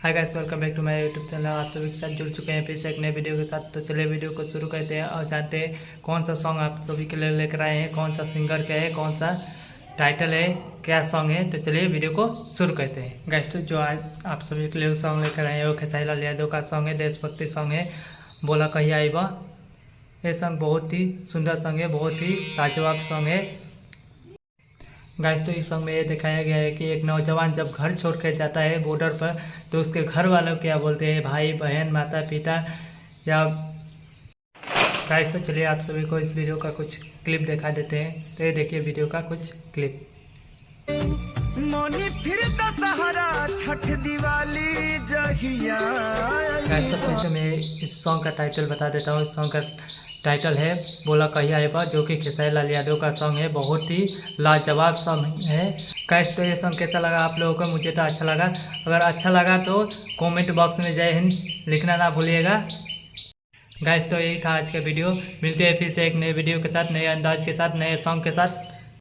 Hi guys, welcome back to my YouTube channel. आप सभी के साथ जुड़ चुके हैं फिर से एक नए वीडियो के साथ। तो चलिए वीडियो को शुरू करते हैं और जानते हैं कौन सा सॉन्ग आप सभी के लिए लेकर आए हैं, कौन सा सिंगर का है, कौन सा टाइटल है, क्या सॉन्ग है। तो चलिए वीडियो को शुरू करते हैं। गाइस, तो जो आज आप सभी के लिए सॉन्ग लेकर आए हैं वो खेसारी लाल यादव का सॉन्ग है, देशभक्ति सॉन्ग है, बोला कहिया आइबा। ये सॉन्ग बहुत ही सुंदर सॉन्ग है, बहुत ही लाजवाब सॉन्ग है। गाइस, तो इस सॉन्ग में ये दिखाया गया है कि एक नौजवान जब घर छोड़ कर जाता है बॉर्डर पर, तो उसके घर वालों क्या बोलते हैं, भाई बहन माता पिता या। गाइस, तो चलिए आप सभी को इस वीडियो का कुछ क्लिप दिखा देते हैं। तो ये देखिए वीडियो का कुछ क्लिप। मोनी फिर दशहरा छठ दिवाली जहिया। गाइस, तो फिर से मैं इस सॉन्ग का टाइटल बता देता हूँ। इस सॉन्ग का टाइटल है बोला कहिया आइबा, जो कि खेसारी लाल यादव का सॉन्ग है। बहुत ही लाजवाब सॉन्ग है। गाइस, तो ये सॉन्ग कैसा लगा आप लोगों को? मुझे तो अच्छा लगा। अगर अच्छा लगा तो कमेंट बॉक्स में जय हिंद लिखना ना भूलिएगा। गाइस, तो यही था आज का वीडियो। मिलते हैं फिर से एक नए वीडियो के साथ, नए अंदाज के साथ, नए सॉन्ग के साथ।